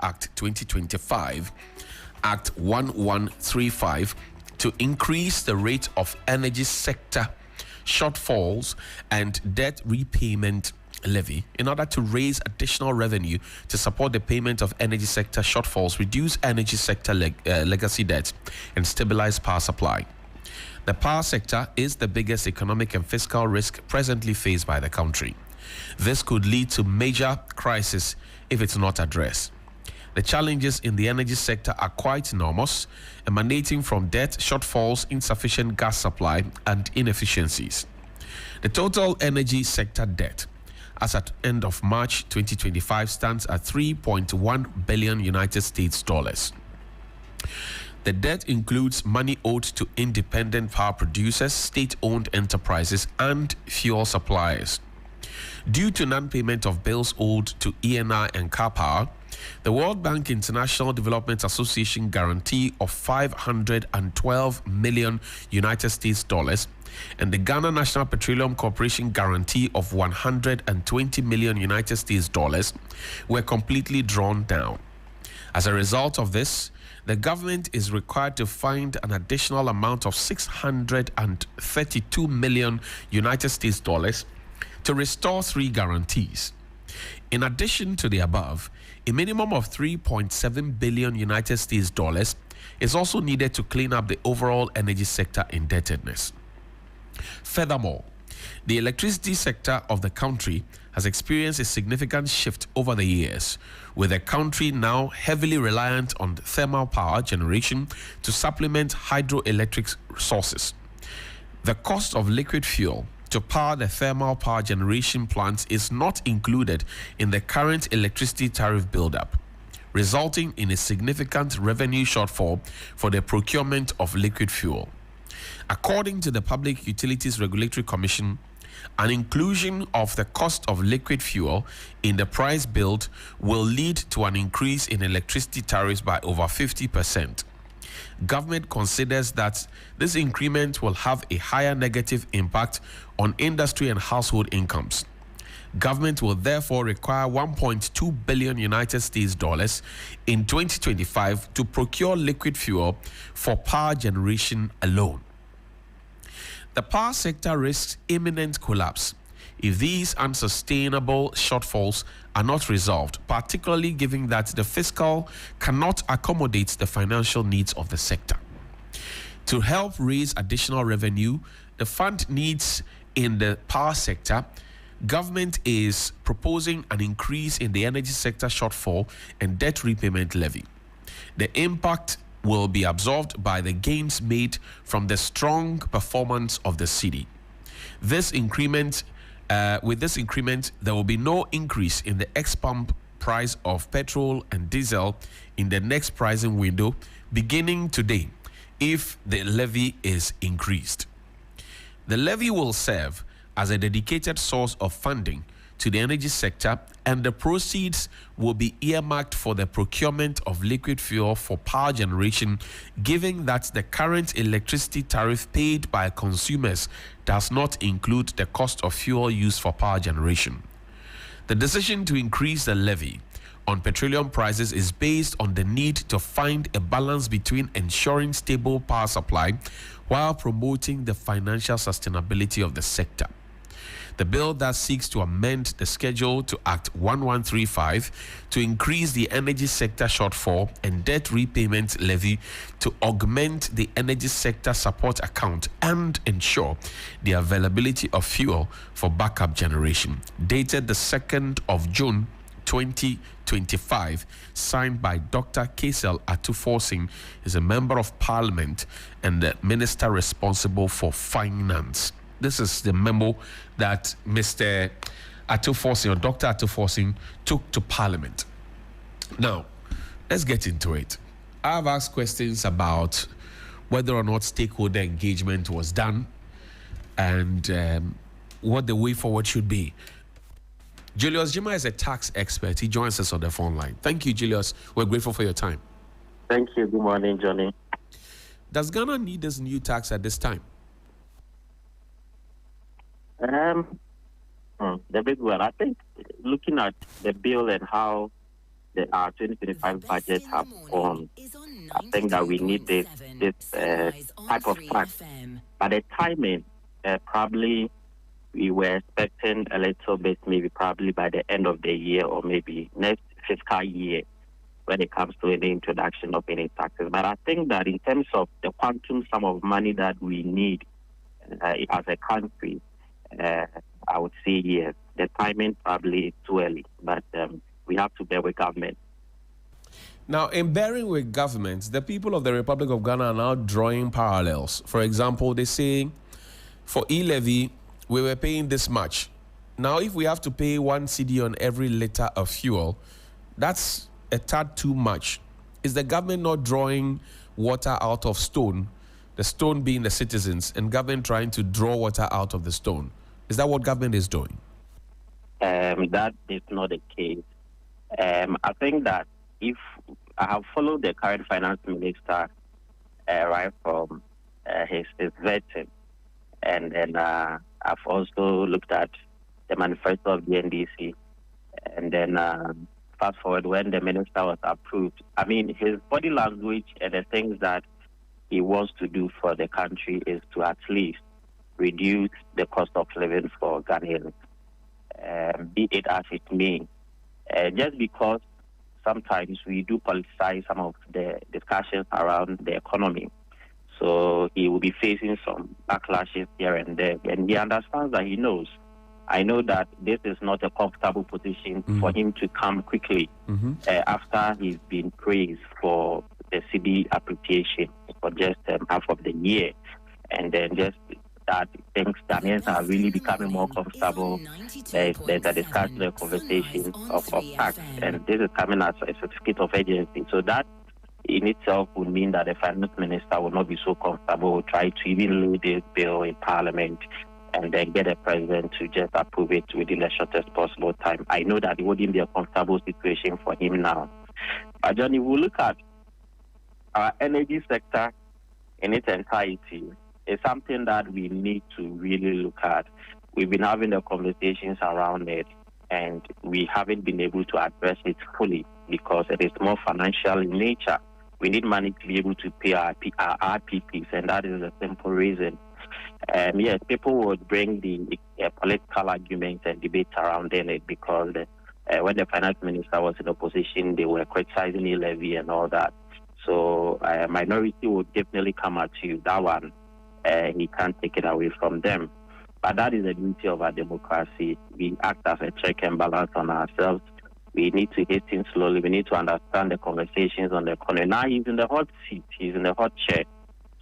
Act 2025, Act 1135, to increase the rate of energy sector shortfalls and debt repayment levy in order to raise additional revenue to support the payment of energy sector shortfalls, reduce energy sector legacy debt, and stabilize power supply. The power sector is the biggest economic and fiscal risk presently faced by the country. This could lead to major crisis if it's not addressed. The challenges in the energy sector are quite enormous, emanating from debt, shortfalls, insufficient gas supply, and inefficiencies. The total energy sector debt as at end of March 2025 stands at 3.1 billion United States dollars. The debt includes money owed to independent power producers, state-owned enterprises, and fuel suppliers. Due to non-payment of bills owed to ENI and CAPA, the World Bank International Development Association guarantee of 512 million United States dollars and the Ghana National Petroleum Corporation guarantee of 120 million United States dollars were completely drawn down. As a result of this, the government is required to find an additional amount of 632 million United States dollars to restore three guarantees. In addition to the above, a minimum of 3.7 billion United States dollars is also needed to clean up the overall energy sector indebtedness. Furthermore, the electricity sector of the country has experienced a significant shift over the years, with the country now heavily reliant on thermal power generation to supplement hydroelectric sources. The cost of liquid fuel to power the thermal power generation plants is not included in the current electricity tariff buildup, resulting in a significant revenue shortfall for the procurement of liquid fuel. According to the Public Utilities Regulatory Commission, an inclusion of the cost of liquid fuel in the price build will lead to an increase in electricity tariffs by over 50%. Government considers that this increment will have a higher negative impact on industry and household incomes. Government will therefore require 1.2 billion United States dollars in 2025 to procure liquid fuel for power generation alone. The power sector risks imminent collapse if these unsustainable shortfalls are not resolved, particularly given that the fiscal cannot accommodate the financial needs of the sector. To help raise additional revenue, the fund needs in the power sector, government is proposing an increase in the energy sector shortfall and debt repayment levy. The impact will be absorbed by the gains made from the strong performance of the city. With this increment, there will be no increase in the ex-pump price of petrol and diesel in the next pricing window beginning today if the levy is increased. The levy will serve as a dedicated source of funding to the energy sector, and the proceeds will be earmarked for the procurement of liquid fuel for power generation, given that the current electricity tariff paid by consumers does not include the cost of fuel used for power generation. The decision to increase the levy on petroleum prices is based on the need to find a balance between ensuring stable power supply while promoting the financial sustainability of the sector. The bill that seeks to amend the schedule to Act 1135 to increase the energy sector shortfall and debt repayment levy to augment the energy sector support account and ensure the availability of fuel for backup generation, dated the 2nd of June 2025, signed by Dr. Kaisel Atuforsin, is a member of parliament and the minister responsible for finance. This is the memo that Mr. Atuforsin, or Dr. Atuforsin, took to Parliament. Now, let's get into it. I've asked questions about whether or not stakeholder engagement was done and what the way forward should be. Julius Jima is a tax expert. He joins us on the phone line. Thank you, Julius. We're grateful for your time. Thank you. Good morning, Johnny. Does Ghana need this new tax at this time? The big one. I think looking at the bill and how our 2025 budget have gone. I think that we need this type of tax. But the timing, probably we were expecting a little bit, maybe probably by the end of the year or maybe next fiscal year when it comes to the introduction of any taxes. But I think that in terms of the quantum sum of money that we need as a country, I would say yes. The timing probably is too early, but we have to bear with government. Now, in bearing with governments, the people of the Republic of Ghana are now drawing parallels. For example, they say for e-levy, we were paying this much. Now, if we have to pay 1 cedi on every liter of fuel, that's a tad too much. Is the government not drawing water out of stone, the stone being the citizens, and government trying to draw water out of the stone? Is that what government is doing? That is not the case. I think that if I have followed the current finance minister right from his vetting, and then I've also looked at the manifesto of the NDC, and then fast forward when the minister was approved. I mean, his body language and the things that he wants to do for the country is to at least reduce the cost of living for Ghanaians, be it as it may. Just because sometimes we do politicize some of the discussions around the economy. So he will be facing some backlashes here and there. And he understands that he knows. I know that this is not a comfortable position for him to come quickly after he's been praised for the cedi appreciation for just half of the year. And then just that things Ghanaians are really becoming more comfortable. There's a discussion, a conversation of tax, and this is coming as a certificate of urgency. So that in itself would mean that the finance minister will not be so comfortable, try to even lay this bill in parliament and then get a president to just approve it within the shortest possible time. I know that it wouldn't be a comfortable situation for him now. But Johnny, we look at our energy sector in its entirety. It's something that we need to really look at. We've been having the conversations around it, and we haven't been able to address it fully because it is more financial in nature. We need money to be able to pay our RPPs, and that is a simple reason. Yes, people would bring the political arguments and debates around it because when the finance minister was in opposition, they were criticizing the levy and all that. So minority would definitely come at you. That one, he can't take it away from them. But that is the beauty of our democracy. We act as a check and balance on ourselves. We need to hit things slowly. We need to understand the conversations on the economy. Now he's in the hot seat. He's in the hot chair.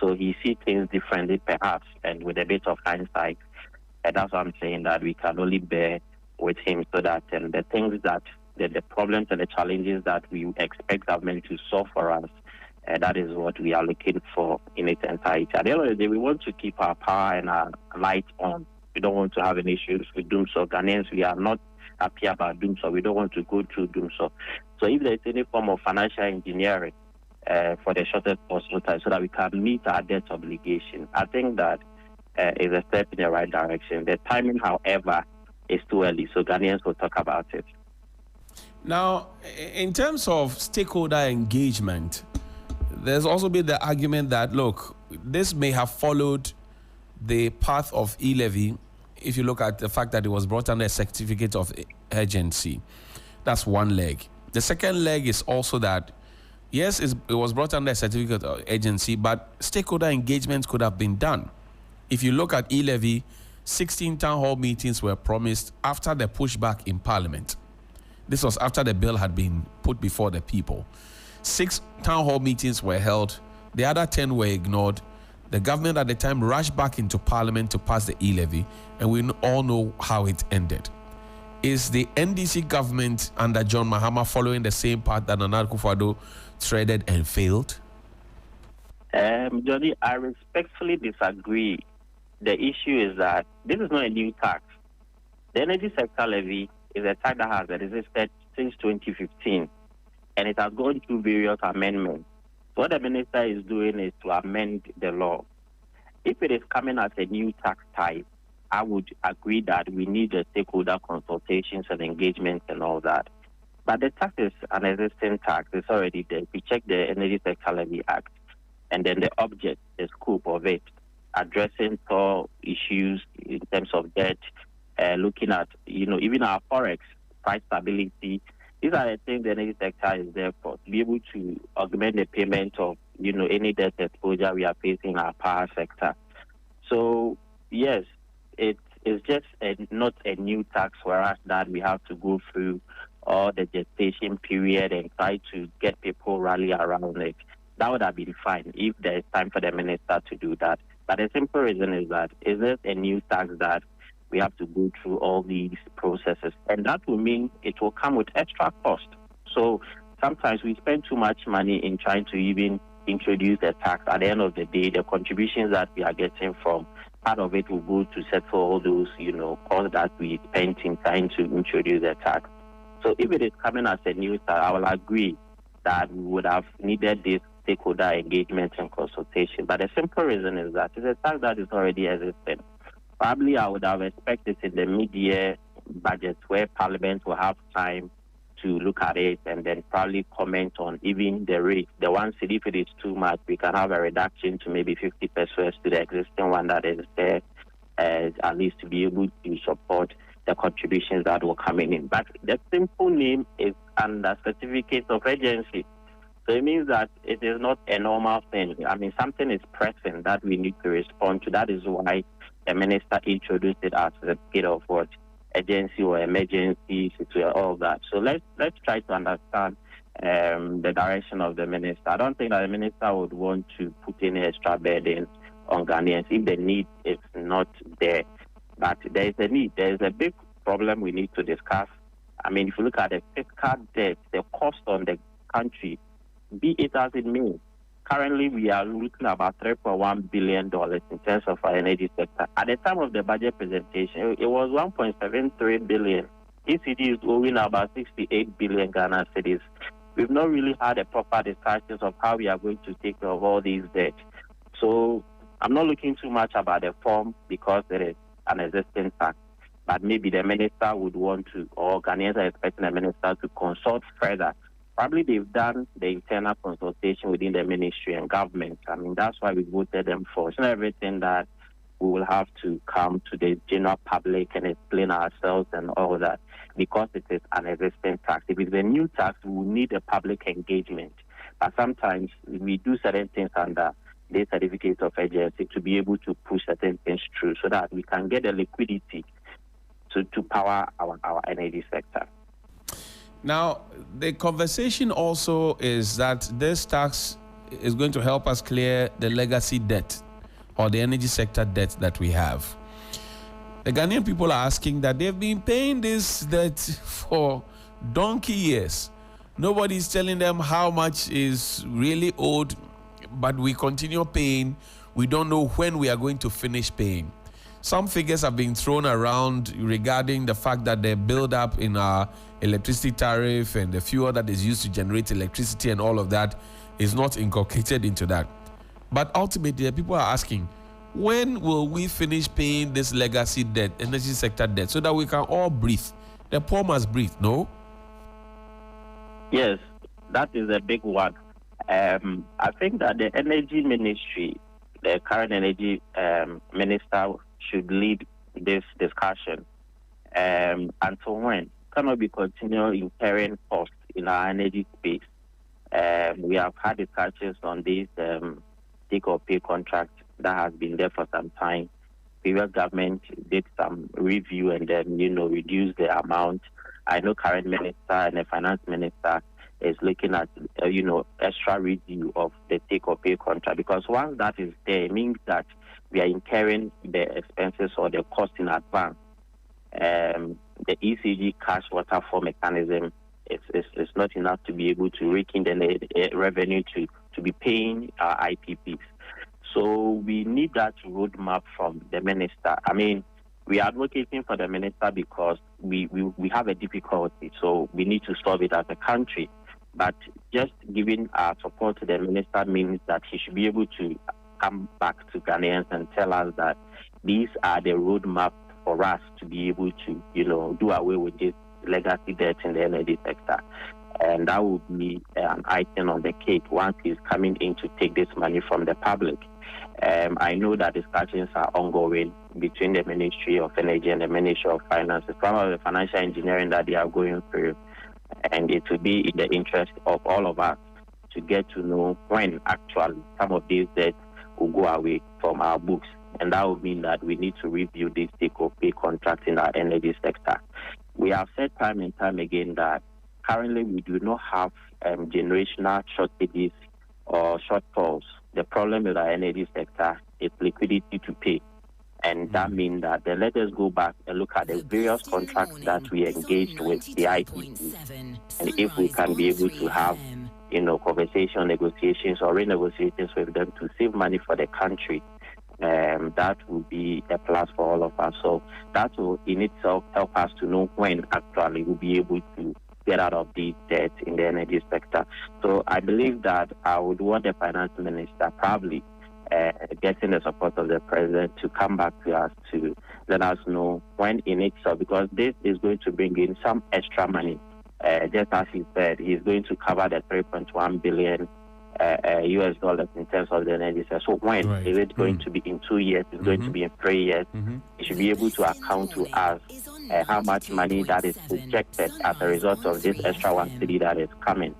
So he sees things differently, perhaps, and with a bit of hindsight. And that's why I'm saying that we can only bear with him so that the things that, the problems and the challenges that we expect government to solve for us, that is what we are looking for in its entirety. At the end of the day, we want to keep our power and our light on. We don't want to have any issues with Doomsor. Ghanaians, we are not happy about Doomsor. We don't want to go through Doomsor. So if there's any form of financial engineering for the shortest possible time so that we can meet our debt obligation, I think that is a step in the right direction. The timing, however, is too early, so Ghanaians will talk about it. Now, in terms of stakeholder engagement, there's also been the argument that, look, this may have followed the path of e-levy if you look at the fact that it was brought under a certificate of urgency. That's one leg. The second leg is also that, yes, it was brought under a certificate of urgency, but stakeholder engagement could have been done. If you look at e-levy, 16 town hall meetings were promised after the pushback in Parliament. This was after the bill had been put before the people. 6 town hall meetings were held. The other 10 were ignored. The government at the time rushed back into Parliament to pass the e-levy, and we all know how it ended. Is the NDC government under John Mahama following the same path that Nana Akufo-Addo treaded and failed? Johnny, I respectfully disagree. The issue is that this is not a new tax. The energy sector levy is a tax that has existed since 2015, and it has gone through various amendments. What the minister is doing is to amend the law. If it is coming as a new tax type, I would agree that we need the stakeholder consultations and engagements and all that. But the tax is an existing tax. It's already there. We check the Energy Sector Levy Act, and then the object, the scope of it, addressing core issues in terms of debt, looking at, even our forex, price stability. These are the things the energy sector is there for, to be able to augment the payment of, any debt exposure we are facing in our power sector. So, yes, it is just not a new tax for us that we have to go through all the gestation period and try to get people rally around it. That would have been fine if there's time for the minister to do that. But the simple reason is that is it a new tax that we have to go through all these processes? And that will mean it will come with extra cost. So sometimes we spend too much money in trying to even introduce the tax. At the end of the day, the contributions that we are getting from, part of it will go to settle all those, costs that we spent in trying to introduce the tax. So if it is coming as a new tax, I will agree that we would have needed this stakeholder engagement and consultation. But the simple reason is that it's a tax that is already existing. Probably I would have expected in the mid-year budget where Parliament will have time to look at it and then probably comment on even the rate. The one city, if it is too much, we can have a reduction to maybe 50 pesos to the existing one that is there, at least to be able to support the contributions that will come in. But the simple name is under certificate of urgency. So it means that it is not a normal thing. I mean, something is pressing that we need to respond to. That is why the minister introduced it as a certificate of what? Urgency or emergency situation, all that. So let's try to understand the direction of the minister. I don't think that the minister would want to put any extra burden on Ghanaians if the need is not there. But there is a need. There is a big problem we need to discuss. I mean, if you look at the fiscal debt, the cost on the country, be it as it may, currently we are looking at about $3.1 billion in terms of our energy sector. At the time of the budget presentation, it was $1.73 billion. ECD is owing about 68 billion Ghana cedis. We've not really had a proper discussion of how we are going to take care of all these debts. So I'm not looking too much about the form because there is an existing tax. But maybe the minister would want to, or Ghanaians are expecting the minister to consult further. Probably they've done the internal consultation within the ministry and government. I mean, that's why we voted them for. It's not everything that we will have to come to the general public and explain ourselves and all that, because it is an existing tax. If it's a new tax, we will need a public engagement. But sometimes we do certain things under the certificate of urgency to be able to push certain things through so that we can get the liquidity to power our energy sector. Now, the conversation also is that this tax is going to help us clear the legacy debt or the energy sector debt that we have. The Ghanaian people are asking that they've been paying this debt for donkey years. Nobody is telling them how much is really owed, but we continue paying. We don't know when we are going to finish paying. Some figures have been thrown around regarding the fact that the build-up in our electricity tariff and the fuel that is used to generate electricity and all of that is not inculcated into that. But ultimately, people are asking, when will we finish paying this legacy debt, energy sector debt, so that we can all breathe? The poor must breathe, no? Yes, that is a big one. I think that the energy ministry, the current energy minister, should lead this discussion. Until when? Cannot be continuing incurring costs in our energy space. We have had discussions on this take or pay contract that has been there for some time. Previous government did some review and then, reduced the amount. I know current minister and the finance minister is looking at, extra review of the take or pay contract, because once that is there, it means that we are incurring the expenses or the cost in advance. The ECG cash waterfall mechanism is not enough to be able to rake in the revenue to be paying our IPPs. So we need that roadmap from the minister. I mean, we are advocating for the minister because we have a difficulty, so we need to solve it as a country. But just giving our support to the minister means that he should be able to come back to Ghanaians and tell us that these are the roadmap for us to be able to, do away with this legacy debt in the energy sector. And that would be an item on the cake once he's coming in to take this money from the public. I know that discussions are ongoing between the Ministry of Energy and the Ministry of Finance. It's part of the financial engineering that they are going through. And it will be in the interest of all of us to get to know when actually some of these debts will go away from our books. And that would mean that we need to review these take-or-pay contracts in our energy sector. We have said time and time again that currently we do not have generational shortages or shortfalls. The problem with our energy sector is liquidity to pay. And that means that let us go back and look at the various contracts that we engaged with the IPC. And if we can be able to have, conversation, negotiations or renegotiations with them to save money for the country, that will be a plus for all of us. So that will in itself help us to know when actually we'll be able to get out of these debts in the energy sector. So I believe that I would want the finance minister probably getting the support of the president to come back to us to let us know when in itself, because this is going to bring in some extra money. Just as he said, he's going to cover the 3.1 billion US dollars in terms of the energy sector. So when is it going to be in 2 years? It's going to be in 3 years. He should be able to account to us how much money that is projected as a result of this extra 1 city that is coming,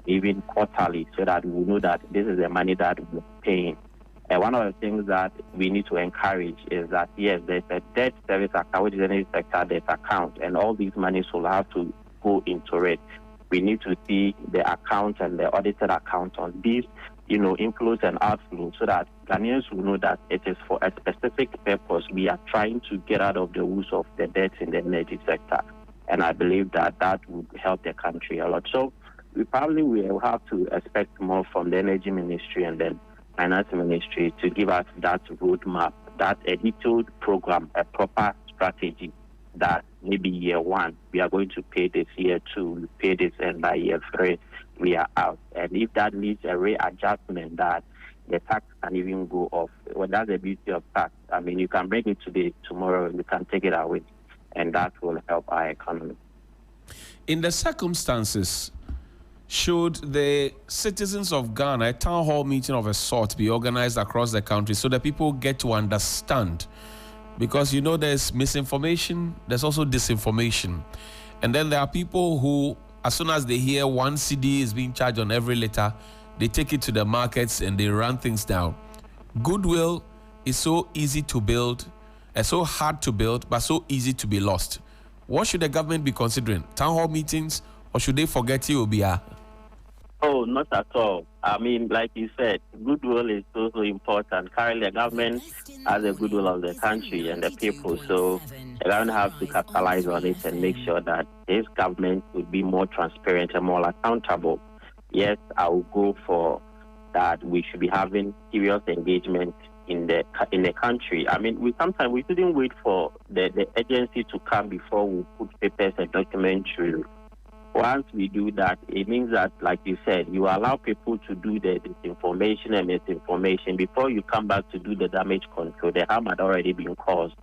even quarterly, so that we know that this is the money that we're paying. One of the things that we need to encourage is that, yes, there's a debt service account, which is an energy sector debt account, and all these monies will have to go into it. We need to see the account and the audited account on these, inflows and outflows, so that Ghanaians will know that it is for a specific purpose. We are trying to get out of the woes of the debts in the energy sector. And I believe that would help the country a lot. So we probably will have to expect more from the Energy Ministry and then Finance Ministry to give us that roadmap, that a detailed program, a proper strategy that maybe year 1, we are going to pay this, year 2, we pay this, and by year 3, we are out. And if that needs a readjustment, that the tax can even go off. Well, that's the beauty of tax. I mean, you can bring it today, tomorrow, you can take it away, and that will help our economy. In the circumstances, should the citizens of Ghana, a town hall meeting of a sort, be organized across the country so that people get to understand? Because, there's misinformation, there's also disinformation. And then there are people who, as soon as they hear 1 cedi is being charged on every liter, they take it to the markets and they run things down. Goodwill is so easy to build, so hard to build, but so easy to be lost. What should the government be considering? Town hall meetings, or should they forget EOBR? Oh, not at all. I mean, like you said, goodwill is so important. Currently, the government has the goodwill of the country and the people, so the government have to capitalize on it and make sure that this government would be more transparent and more accountable. Yes, I will go for that. We should be having serious engagement in the country. I mean, we shouldn't wait for the agency to come before we put papers and documents through. Once we do that, it means that, like you said, you allow people to do the disinformation and misinformation before you come back to do the damage control. The harm had already been caused.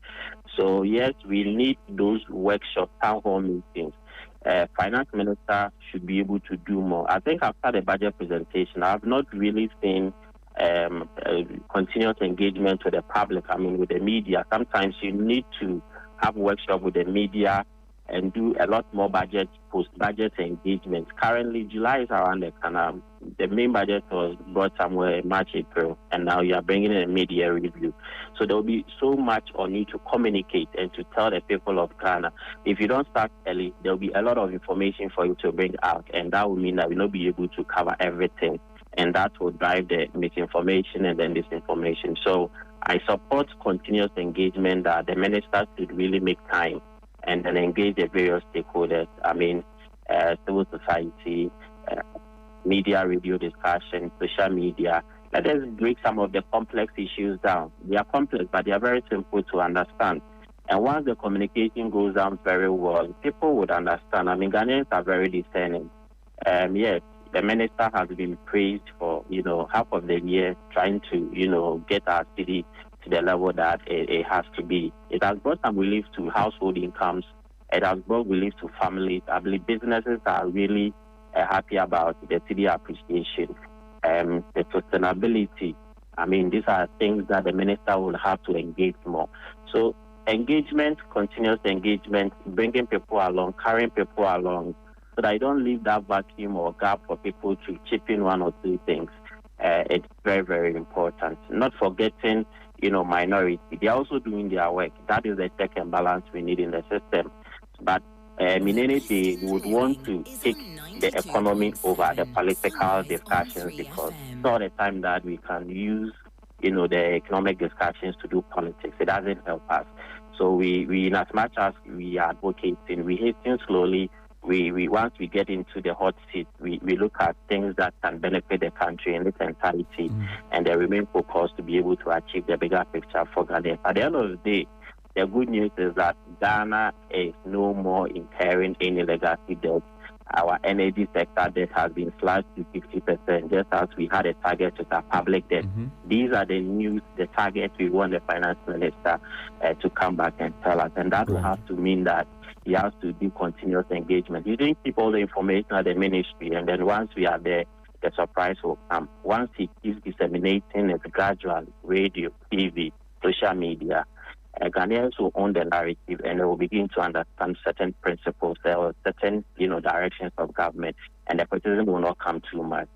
So, yes, we need those workshop town hall meetings. Finance minister should be able to do more. I think after the budget presentation, I've not really seen continuous engagement with the public, with the media. Sometimes you need to have workshop with the media and do a lot more post-budget engagement. Currently, July is around the corner. The main budget was brought somewhere in March, April, and now you are bringing in a media review. So there will be so much on you to communicate and to tell the people of Ghana. If you don't start early, there will be a lot of information for you to bring out, and that will mean that we will not be able to cover everything, and that will drive the misinformation and then disinformation. So I support continuous engagement, that the ministers should really make time and then engage the various stakeholders. Civil society, media, radio discussion, social media. Let us break some of the complex issues down. They are complex, but they are very simple to understand. And once the communication goes down very well, people would understand. Ghanaians are very discerning. Yes, the minister has been praised for, half of the year trying to, get our city to the level that it has to be. It has brought some relief to household incomes It has brought relief to families. I believe businesses are really happy about the cedi appreciation, the sustainability. I mean, these are things that the minister will have to engage more. So engagement, continuous engagement, bringing people along, carrying people along, so that I don't leave that vacuum or gap for people to chip in one or two things. It's very, very important. Not forgetting, minority. They are also doing their work. That is the check and balance we need in the system. But in any day, we would want to take the economy over the political discussions, because it's all the time that we can use, the economic discussions to do politics. It doesn't help us. So we in as much as we are advocating, we hasten slowly. We once we get into the hot seat, we look at things that can benefit the country in its entirety, and they remain focused to be able to achieve the bigger picture for Ghana. At the end of the day, the good news is that Ghana is no more incurring any legacy debt. Our energy sector debt has been slashed to 50%, just as we had a target with our public debt. These are the targets we want the finance minister to come back and tell us, and that will have to mean that he has to do continuous engagement. You didn't keep all the information at the ministry, and then once we are there, the surprise will come. Once he keeps disseminating it gradually, radio, TV, social media, Ghanaians will own the narrative, and they will begin to understand certain principles or certain, directions of government, and the criticism will not come too much.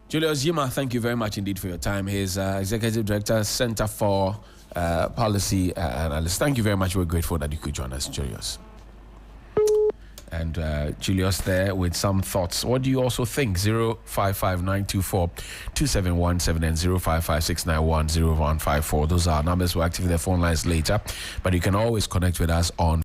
Julius Yima, thank you very much indeed for your time. He's Executive Director, Center for Policy Analyst. Thank you very much. We're grateful that you could join us, Julius. And Julius there with some thoughts. What do you also think? 055-924-2717 and 055-691-0154. Those are numbers. We'll activate the phone lines later, but you can always connect with us on